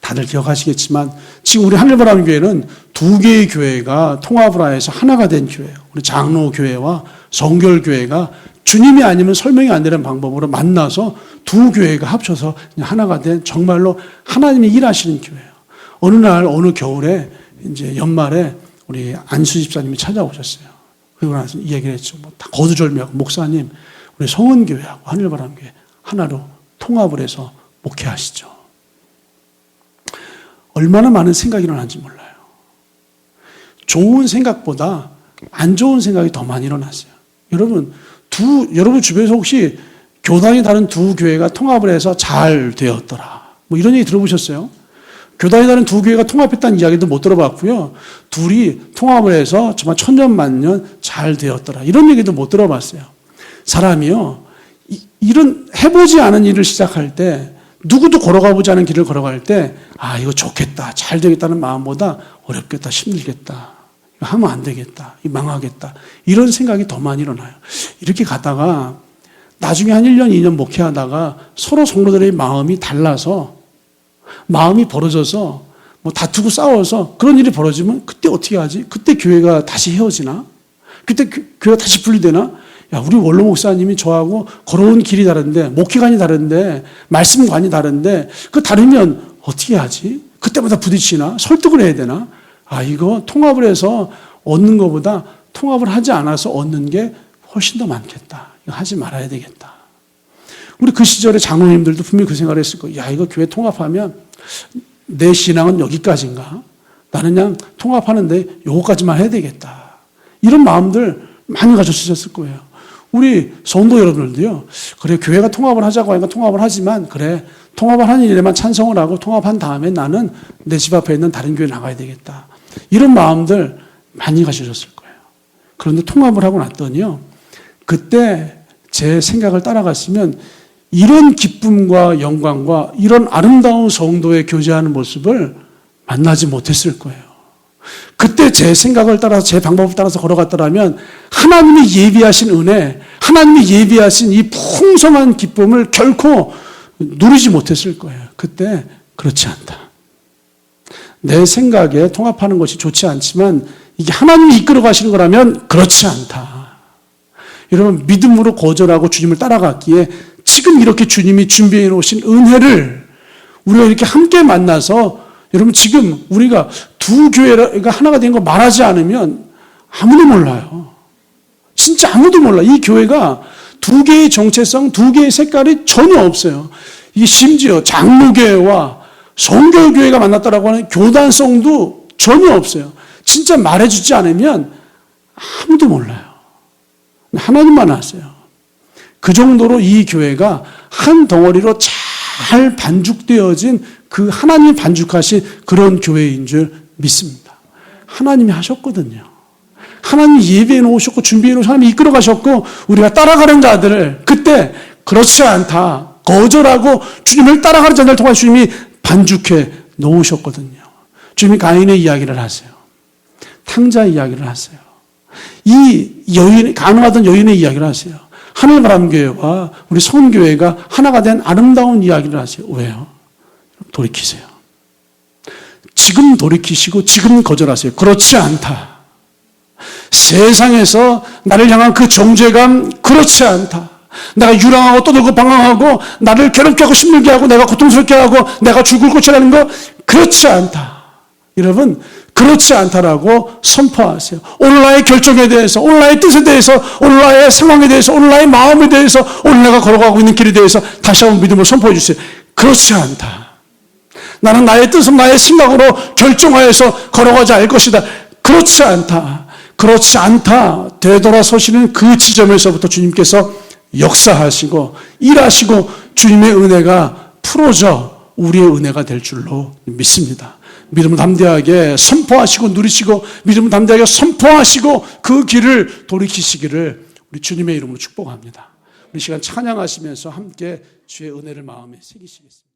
다들 기억하시겠지만 지금 우리 하늘바람 교회는 두 개의 교회가 통합을 해서 하나가 된 교회예요. 우리 장로교회와 성결교회가 주님이 아니면 설명이 안 되는 방법으로 만나서 두 교회가 합쳐서 하나가 된 정말로 하나님이 일하시는 교회예요. 어느 날 어느 겨울에 이제 연말에 우리 안수 집사님이 찾아오셨어요. 그리고 나서 이야기를 했죠. 다 거두절미하고 목사님 우리 성은교회하고 하늘바람교회 하나로 통합을 해서 목회하시죠. 얼마나 많은 생각이 일어난지 몰라요. 좋은 생각보다 안 좋은 생각이 더 많이 일어났어요. 여러분 주변에서 혹시 교단이 다른 두 교회가 통합을 해서 잘 되었더라. 뭐 이런 얘기 들어보셨어요? 교단이 다른 두 교회가 통합했다는 이야기도 못 들어봤고요. 둘이 통합을 해서 정말 천년만년 잘 되었더라. 이런 얘기도 못 들어봤어요. 사람이요, 이런 해보지 않은 일을 시작할 때 누구도 걸어가보지 않은 길을 걸어갈 때 이거 좋겠다, 잘 되겠다는 마음보다 어렵겠다, 힘들겠다, 이거 하면 안 되겠다, 이거 망하겠다 이런 생각이 더 많이 일어나요. 이렇게 가다가 나중에 한 1년, 2년 목회하다가 서로 성도들의 마음이 달라서 마음이 벌어져서 뭐 다투고 싸워서 그런 일이 벌어지면 그때 어떻게 하지? 그때 교회가 다시 헤어지나? 그때 교회가 다시 분리되나? 우리 원로 목사님이 저하고 걸어온 길이 다른데, 목회관이 다른데, 말씀관이 다른데, 그 다르면 어떻게 하지? 그때마다 부딪히나? 설득을 해야 되나? 이거 통합을 해서 얻는 것보다 통합을 하지 않아서 얻는 게 훨씬 더 많겠다. 이거 하지 말아야 되겠다. 우리 그 시절에 장로님들도 분명히 그 생각을 했을 거예요. 이거 교회 통합하면 내 신앙은 여기까지인가? 나는 그냥 통합하는데 요거까지만 해야 되겠다. 이런 마음들 많이 가졌을 거예요. 우리 성도 여러분들도요. 그래, 교회가 통합을 하자고 하니까 통합을 하지만 그래, 통합을 하는 일에만 찬성을 하고 통합한 다음에 나는 내 집 앞에 있는 다른 교회 나가야 되겠다. 이런 마음들 많이 가지셨을 거예요. 그런데 통합을 하고 났더니요. 그때 제 생각을 따라갔으면 이런 기쁨과 영광과 이런 아름다운 성도의 교제하는 모습을 만나지 못했을 거예요. 그때 제 생각을 따라서 제 방법을 따라서 걸어갔더라면 하나님이 예비하신 은혜, 하나님이 예비하신 이 풍성한 기쁨을 결코 누리지 못했을 거예요. 그때 그렇지 않다. 내 생각에 통합하는 것이 좋지 않지만 이게 하나님이 이끌어 가시는 거라면 그렇지 않다. 여러분, 믿음으로 거절하고 주님을 따라갔기에 지금 이렇게 주님이 준비해 놓으신 은혜를 우리가 이렇게 함께 만나서 여러분, 지금 우리가 두 교회가 하나가 된 거 말하지 않으면 아무도 몰라요. 진짜 아무도 몰라. 이 교회가 두 개의 정체성, 두 개의 색깔이 전혀 없어요. 이게 심지어 장로교회와 성결교회가 만났다라고 하는 교단성도 전혀 없어요. 진짜 말해주지 않으면 아무도 몰라요. 하나님만 아세요. 그 정도로 이 교회가 한 덩어리로 잘 반죽되어진 그 하나님이 반죽하신 그런 교회인 줄 믿습니다. 하나님이 하셨거든요. 하나님이 예배해 놓으셨고 준비해 놓으셨고 하나님이 이끌어 가셨고 우리가 따라가는 자들을 그때 그렇지 않다 거절하고 주님을 따라가는 자들을 통해 주님이 반죽해 놓으셨거든요. 주님이 가인의 이야기를 하세요. 탕자 이야기를 하세요. 이 여인, 가늠하던 여인의 이야기를 하세요. 하늘바람교회와 우리 성교회가 하나가 된 아름다운 이야기를 하세요. 왜요? 돌이키세요. 지금 돌이키시고 지금 거절하세요. 그렇지 않다. 세상에서 나를 향한 그 정죄감 그렇지 않다. 내가 유랑하고 떠들고 방황하고 나를 괴롭게 하고 힘들게 하고 내가 고통스럽게 하고 내가 죽을 고치라는 거 그렇지 않다. 여러분 그렇지 않다라고 선포하세요. 오늘 나의 결정에 대해서, 오늘 나의 뜻에 대해서, 오늘 나의 상황에 대해서, 오늘 나의 마음에 대해서, 오늘 내가 걸어가고 있는 길에 대해서 다시 한번 믿음을 선포해 주세요. 그렇지 않다. 나는 나의 뜻으로 나의 생각으로 결정하여서 걸어가지 않을 것이다. 그렇지 않다. 그렇지 않다. 되돌아서시는 그 지점에서부터 주님께서 역사하시고 일하시고 주님의 은혜가 풀어져 우리의 은혜가 될 줄로 믿습니다. 믿음을 담대하게 선포하시고 누리시고 믿음을 담대하게 선포하시고 그 길을 돌이키시기를 우리 주님의 이름으로 축복합니다. 우리 시간 찬양하시면서 함께 주의 은혜를 마음에 새기시겠습니다.